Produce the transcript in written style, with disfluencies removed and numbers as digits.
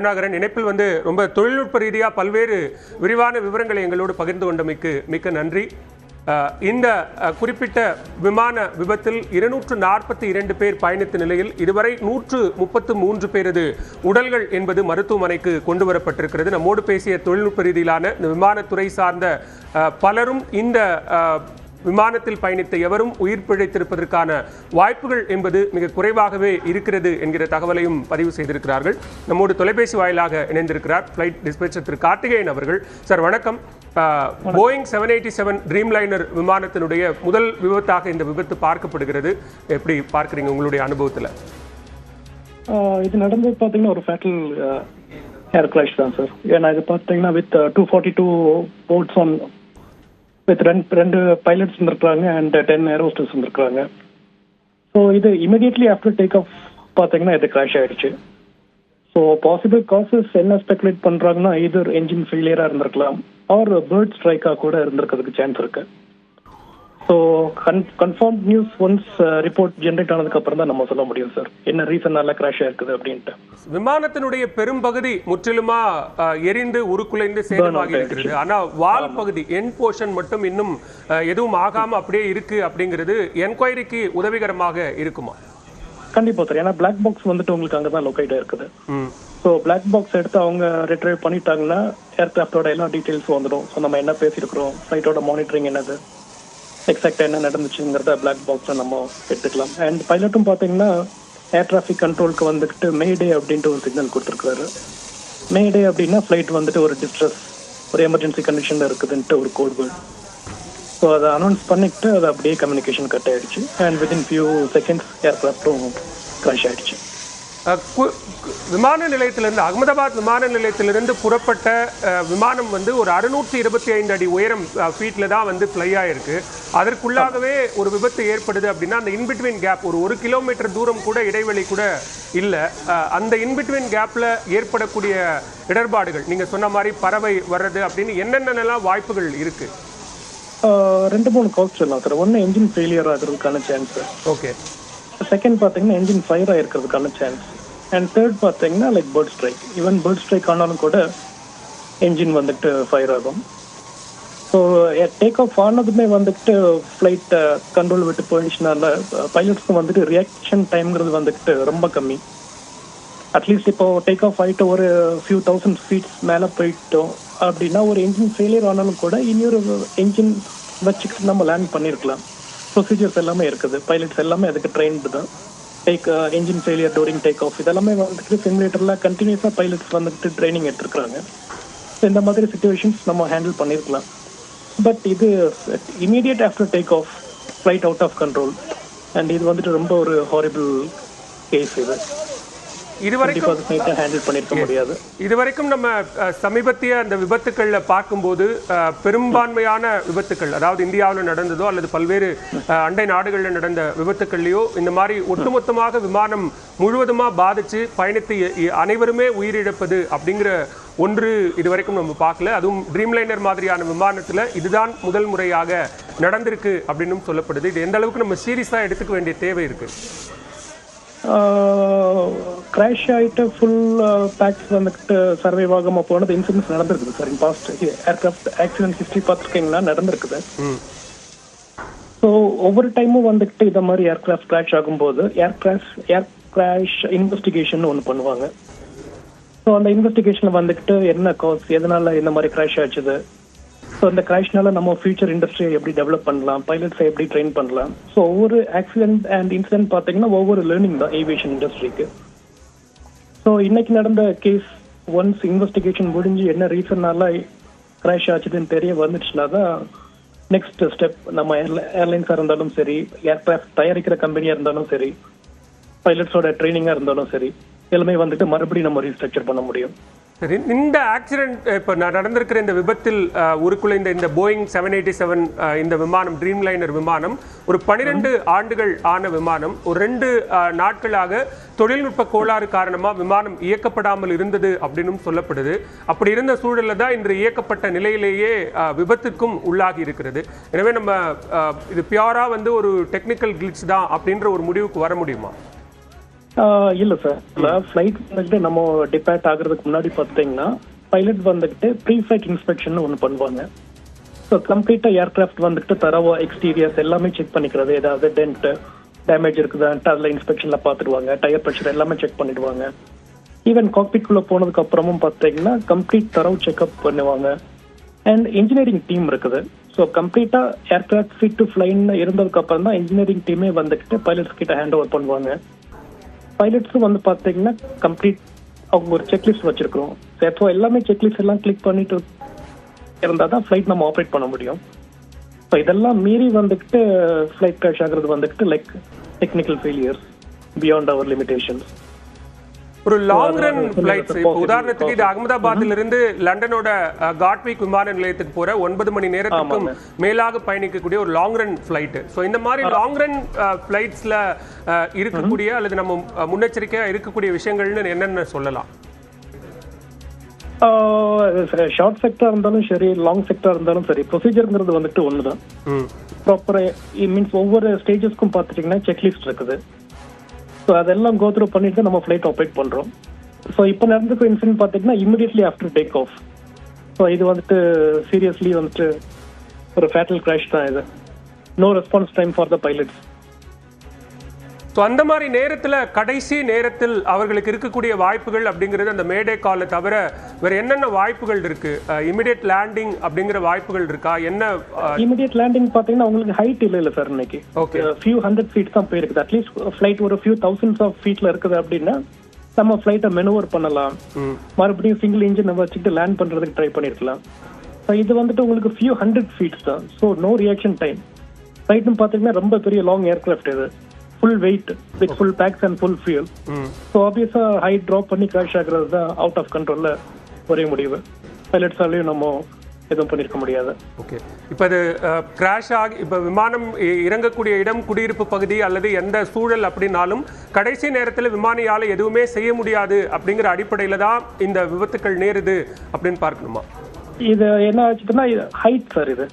கருணாகரன் இணைப்பில் ரொம்ப தொழில்நுட்ப ரீதியாக பல்வேறு விரிவான விவரங்களை எங்களோடு பகிர்ந்து கொண்டமைக்கு மிக்க நன்றி. இந்த குறிப்பிட்ட விமான விபத்தில் 242 பேர் பயணித்த நிலையில் இதுவரை 133 பேரது உடல்கள் என்பது மருத்துவமனைக்கு கொண்டு வரப்பட்டிருக்கிறது. நம்மோடு பேசிய தொழில்நுட்ப ரீதியிலான இந்த விமானத்துறை சார்ந்த பலரும் இந்த விமானத்தில் பயணித்த எவரும் உயிர் பிழைத்திருப்பதற்கான வாய்ப்புகள் என்பது மிக குறைவாகவே இருக்கிறது என்கிற தகவலையும் பதிவு செய்திருக்கிறார்கள். நம்மோடு தொலைபேசி வாயிலாக இணைந்திருக்கிறார் ஃப்ளைட் டிஸ்பேச்சர் திரு கார்த்திகேயன் அவர்கள். சார் வணக்கம். போயிங் 787 ட்ரீம்லைனர் விமானத்தினுடைய முதல் விபத்தாக இந்த விபத்து பார்க்கப்படுகிறது. எப்படி பார்க்குறீங்க உங்களுடைய அனுபவத்தில்? இது நடந்தது பார்த்தீங்கன்னா ஒரு ஃபேட்டல் ஏர் கிராஷ் தான் சார். ஏன்னா இது பார்த்தீங்கன்னா வித் 242 போர்ட்ஸ் ஆன் வித் ரெண்டு பைலட்ஸ் இருந்திருக்காங்க அண்ட் 10 ஏரோஸ்டர்ஸ் இருந்திருக்காங்க. ஸோ இது இமிடியட்லி ஆஃப்டர் டேக் ஆஃப் பார்த்தீங்கன்னா இது கிராஷ் ஆயிடுச்சு. ஸோ பாசிபிள் காசஸ் என்ன ஸ்பெகுலேட் பண்ணுறாங்கன்னா இது என்ஜின் ஃபெயிலியராக இருந்திருக்கலாம் ஆர் பேர்ட் ஸ்ட்ரைக்காக கூட இருந்திருக்கிறதுக்கு சான்ஸ் இருக்கு. So confirm news once report generate ஆனதுக்கு அப்புறம் தான் நம்ம சொல்ல முடியும் சார் என்ன ரீசனால கிராஷ் ஆயிருக்குது அப்படின்ட்டு. விமானத்தினுடைய பெரும்பகுதி முற்றிலுமா எரிந்து உருக்குலைந்து சேதமாகி இருக்கிறது. ஆனா வால் பகுதி என் போர்ஷன் மட்டும் இன்னும் எதுவும் ஆகாம அப்படியே இருக்கு அப்படிங்கிறது என்கொயரிக்கு உதவிகரமாக இருக்குமா? கண்டிப்பா சார். ஏன்னா பிளாக் பாக்ஸ் உங்களுக்கு அங்கதான் லொகேட் இருக்குது. ஸோ பிளாக் பாக்ஸ் எடுத்து அவங்க ரிட்ரைவ் பண்ணிட்டாங்கன்னா ஏர்கிராஃப்டோட எல்லா டீட்டெயில்ஸும் வந்துடும். ஸோ நம்ம என்ன பேசியிருக்கிறோம், ஃப்ளைட்டோட மானிட்டரிங் என்னது, எக்ஸாக்டா என்ன நடந்துச்சுங்கிறத பிளாக் பாக்ஸை நம்ம எடுத்துக்கலாம். அண்ட் பைலட்டும் பார்த்தீங்கன்னா ஏர் டிராஃபிக் கண்ட்ரோலுக்கு மேடே அப்படின்ட்டு ஒரு சிக்னல் கொடுத்துருக்காரு. மேடே அப்படின்னா ஃப்ளைட் ஒரு டிஸ்ட்ரெஸ், ஒரு எமர்ஜென்சி கண்டிஷனில் இருக்குதுன்ட்டு ஒரு கோட் வேர்டு. ஸோ அதை அனௌன்ஸ் பண்ணிட்டு அது அப்படியே கம்யூனிகேஷன் கட் ஆயிடுச்சு. அண்ட் வித்தின் ஃபியூ செகண்ட்ஸ் ஏர்கிராஃப்டும் கிராஷ் ஆயிடுச்சு. விமான நிலையத்திலிருந்து அகமதாபாத் விமான நிலையத்திலிருந்து புறப்பட்ட விமானம் ஒரு 625 அடி உயரம் ஃபீட்ல தான் ஃப்ளை ஆயிருக்கு. அதற்குள்ளாகவே ஒரு விபத்து ஏற்படுது அப்படின்னா அந்த இன்பிட்வீன் கேப் ஒரு கிலோமீட்டர் தூரம் கூட இடைவெளி கூட இல்லை. அந்த இன்பிட்வீன் கேப்ல ஏற்படக்கூடிய இடர்பாடுகள் நீங்க சொன்ன மாதிரி பறவை வர்றது அப்படின்னு என்னென்னலாம் வாய்ப்புகள் இருக்கு? 2-3 காஸ் சொல்லலாம் சார். ஒன்று என்ஜின் ஃபெயிலியர் ஆகிறதுக்கான சான்ஸ். ஓகே. செகண்ட் பார்த்தீங்கன்னா என்ஜின் ஃபயர் ஆகிருக்கிறதுக்கான சான்ஸ். அண்ட் தேர்ட் பார்த்தீங்கன்னா like bird strike. Even bird strike ஆனாலும் கூட என்ஜின் ஃபயர் ஆகும். ஸோ டேக் ஆஃப் ஆனதுமே ஃப்ளைட் கண்ட்ரோல் விட்டு போயிடுச்சுனால பைலட்ஸ்க்கு ரியாக்ஷன் டைம்ங்கிறது ரொம்ப கம்மி. அட்லீஸ்ட் இப்போ டேக் ஆஃப் ஆகிட்டு ஒரு ஃபியூ தௌசண்ட் ஃபீட்ஸ் மேலே போயிட்டோம் அப்படின்னா ஒரு என்ஜின் ஃபெயிலியர் ஆனாலும் கூட இன்னொரு என்ஜின் வச்சுக்கிட்டு நம்ம லேண்ட் பண்ணியிருக்கலாம். ப்ரொசீஜர்ஸ் எல்லாமே இருக்குது. பைலட்ஸ் எல்லாமே அதுக்கு ட்ரெயின்டு தான். Engine failure during take off இதெல்லாமே சிமுலேட்டர்ல கண்டினியூஸாக பைலட்ஸ் ட்ரைனிங் எடுத்துருக்காங்க. ஸோ இந்த மாதிரி சுச்சுவேஷன்ஸ் நம்ம ஹேண்டில் பண்ணியிருக்கலாம். பட் இது immediate after take off flight out of control. And இது ரொம்ப ஒரு ஹாரிபிள் கேஸ். இதுவரைக்கும் நம்ம சமீபத்திய அந்த விபத்துக்கள்ல பார்க்கும்போது பெரும்பான்மையான விபத்துக்கள், அதாவது இந்தியாவில் நடந்ததோ அல்லது பல்வேறு அண்டை நாடுகளில் நடந்த விபத்துக்கள்லையோ இந்த மாதிரி ஒட்டுமொத்தமாக விமானம் முழுவதுமா பாதிச்சு பயணித்து அனைவருமே உயிரிழப்பது அப்படிங்கிற ஒன்று இதுவரைக்கும் நம்ம பார்க்கல. அதுவும் ட்ரீம்லைனர் மாதிரியான விமானத்தில் இதுதான் முதல் முறையாக நடந்திருக்கு அப்படின்னு சொல்லப்படுது. இது எந்த அளவுக்கு நம்ம சீரியஸா எடுத்துக்க வேண்டிய தேவை இருக்கு? கிராஷ் ஆகிட்டு ஃபுல் பேக்ஸ் சர்வைவ் ஆகாம போனது இன்சிடென்ட்ஸ் நடந்திருக்குது சார். பாஸ்ட் ஏர்கிராஃப்ட் ஆக்சிடென்ட் ஹிஸ்டரி பார்த்துருக்கீங்கன்னா நடந்திருக்குது. ஸோ ஒவ்வொரு டைமும் இதை மாதிரி ஏர்கிராஃப்ட் கிராஷ் ஆகும்போது ஏர் கிராஷ் இன்வெஸ்டிகேஷன் ஒன்று பண்ணுவாங்க. ஸோ அந்த இன்வெஸ்டிகேஷனில் என்ன காஸ், எதனால இந்த மாதிரி கிராஷ் ஆச்சுது, ஸோ இந்த கிராஷ்னால நம்ம ஃபியூச்சர் இண்டஸ்ட்ரியை எப்படி டெவலப் பண்ணலாம், பைலட்ஸை எப்படி ட்ரெயின் பண்ணலாம். ஸோ ஒவ்வொரு ஆக்சிடென்ட் அண்ட் இன்சிடென்ட் பார்த்தீங்கன்னா ஒவ்வொரு லேர்னிங் தான் ஏவியேஷன் இண்டஸ்ட்ரிக்கு. ஸோ இன்னைக்கு நடந்த கேஸ் ஒன்ஸ் இன்வெஸ்டிகேஷன் முடிஞ்சு என்ன ரீசன்னால கிராஷ் ஆச்சுதுன்னு தெரிய வந்துச்சுன்னா தான் நெக்ஸ்ட் ஸ்டெப் நம்ம ஏர்லைன்ஸாக இருந்தாலும் சரி, ஏர்கிராஃப்ட் தயாரிக்கிற கம்பெனியாக இருந்தாலும் சரி, பைலட்ஸோட ட்ரைனிங்காக இருந்தாலும் சரி, எல்லாமே மறுபடியும் நம்ம ரீஸ்ட்ரக்சர் பண்ண முடியும். சரி, இந்த ஆக்சிடென்ட் இப்போ நடந்திருக்கிற இந்த விபத்தில் உருக்குலைந்த இந்த போயிங் 787 இந்த விமானம் ட்ரீம்லைனர் விமானம் ஒரு 12 ஆண்டுகள் ஆன விமானம். ஒரு 2 நாட்களாக தொழில்நுட்ப கோளாறு காரணமாக விமானம் இயக்கப்படாமல் இருந்தது அப்படின்னு சொல்லப்படுது. அப்படி இருந்த சூழலில் தான் இன்று இயக்கப்பட்ட நிலையிலேயே விபத்துக்கும் உள்ளாகி இருக்கிறது. எனவே நம்ம இது பியூரா ஒரு டெக்னிக்கல் கிளிட்ச் தான் அப்படின்ற ஒரு முடிவுக்கு வர முடியுமா? இல்ல சார், ஃபிளைட் வந்துட்டு நம்ம டிபேட் ஆகுறதுக்கு முன்னாடி பார்த்தீங்கன்னா பைலட் வந்துட்டு ப்ரீ ஃபிளைட் இன்ஸ்பெக்ஷன் ஒன்று பண்ணுவாங்க. ஸோ கம்ப்ளீட்டா ஏர்கிராஃப்ட் வந்துட்டு தரவா எக்ஸ்டீரியர்ஸ் எல்லாமே செக் பண்ணிக்கிறது, ஏதாவது டென்ட் டேமேஜ் இருக்குதான்ட்டு அதில் இன்ஸ்பெக்ஷன்ல பார்த்துடுவாங்க, டயர் ப்ரெஷர் எல்லாமே செக் பண்ணிடுவாங்க. ஈவன் காக்பிட்குள்ள போனதுக்கு அப்புறமும் பார்த்தீங்கன்னா கம்ப்ளீட் தரவு செக்அப் பண்ணுவாங்க. அண்ட் இன்ஜினியரிங் டீம் இருக்குது. ஸோ கம்ப்ளீட்டா ஏர்கிராஃப்ட் ஃபிட் டு ஃபிளைன்னு இருந்ததுக்கு அப்புறம் தான் இன்ஜினியரிங் டீமே வந்துட்டு பைலட்ஸ் கிட்ட ஹேண்ட் ஓவர் பண்ணுவாங்க. பைலட்ஸும் வந்து பார்த்தீங்கன்னா கம்ப்ளீட் அவங்க ஒரு செக்லிஸ்ட் வச்சிருக்கிறோம். ஸோ எல்லாமே செக்லிஸ்ட் எல்லாம் கிளிக் பண்ணிட்டு இருந்தால் தான் ஃப்ளைட் நம்ம ஆப்ரேட் பண்ண முடியும். ஸோ இதெல்லாம் மீறி வந்துட்டு ஃப்ளைட் கிராஷ் ஆகுறது வந்துட்டு like technical failures beyond our limitations. ஒரு லாங் ரன் பிளைட்ஸ், இப்போ உதாரணத்துக்கு இது அகமதாபாத்ல இருந்து லண்டனோட காட்விக் விமான நிலையத்துக்கு போற 9 மணி நேரத்துக்கும் மேலாக பயணிக்கக்கூடிய ஒரு லாங் ரன் பிளைட். ஸோ இந்த மாதிரி லாங் ரன் பிளைட்ஸ்ல இருக்கக்கூடிய அல்லது நம்ம முன்னெச்சரிக்கையா இருக்கக்கூடிய விஷயங்கள்னு என்னென்ன சொல்லலாம்? ஷார்ட் செக்டரா இருந்தாலும் சரி, லாங் செக்டரா இருந்தாலும் சரி, ப்ரொசீஜர்ங்கிறது வந்துட்டு ஒண்ணுதான். ப்ராப்பரா மீன்ஸ் ஒவ்வொரு ஸ்டேஜஸ்க்கும் பார்த்துட்டீங்கன்னா செக்லிஸ்ட் இருக்குது. ஸோ அதெல்லாம் கோ த்ரூ பண்ணிட்டு நம்ம ஃபிளைட் ஆப்ரேட் பண்றோம். ஸோ இப்போ நடந்துக்க இன்சிடென்ட் பார்த்தீங்கன்னா immediately after take off. So இது வந்துட்டு சீரியஸ்லி வந்துட்டு ஒரு ஃபேட்டல் கிராஷ் தான் இது. No response time for the pilots. So அந்த மாதிரி நேரத்தில் கடைசி நேரத்தில் அவர்களுக்கு இருக்கக்கூடிய வாய்ப்புகள் அப்படிங்கிறது அந்த மேடே காலை தவிர வேற என்னென்ன வாய்ப்புகள் இருக்கு? இமிடியட் லேண்டிங் அப்படிங்கிற வாய்ப்புகள் இருக்கா? என்ன இமிடியட் லேண்டிங் பார்த்தீங்கன்னா உங்களுக்கு ஹைட் இல்லை சார். இன்னைக்கு ஃபியூ 100 ஃபீட் தான் போயிருக்குது. அட்லீஸ்ட் ஃபிளைட் ஒரு ஃபியூ தௌசண்ட்ஸ் ஆஃப் ஃபீட்ல இருக்குது அப்படின்னா நம்ம ஃபிளைட்டை மெனுவர் பண்ணலாம், மறுபடியும் சிங்கிள் இன்ஜின் வச்சுட்டு லேண்ட் பண்றதுக்கு ட்ரை பண்ணிருக்கலாம். ஸோ இது வந்துட்டு உங்களுக்கு ஃபியூ 100 ஃபீட்ஸ் தான். So no reaction time. ஃபிளைட்னு பார்த்தீங்கன்னா ரொம்ப பெரிய லாங் ஏர்கிராஃப்ட் இது, full weight with full packs and full fuel. So obviously high drop பண்ணி கிராஷ் ஆகுறது தான் அவுட் ஆஃப் கண்ட்ரோல்ல ஒரே முடிவு. பைலட்ஸாலையும் நம்ம எதுவும் பண்ணிருக்க முடியாது. ஓகே, இப்போ அது கிராஷ் ஆகி இப்போ விமானம் இறங்கக்கூடிய இடம் குடியிருப்பு பகுதி அல்லது எந்த சூழல் அப்படின்னாலும் கடைசி நேரத்தில் விமானியால் எதுவுமே செய்ய முடியாது அப்படிங்கிற அடிப்படையில் தான் இந்த விபத்துக்கள் நேருது அப்படின்னு பார்க்கணுமா? இது என்ன ஆச்சுன்னா ஹைட் சார் இது.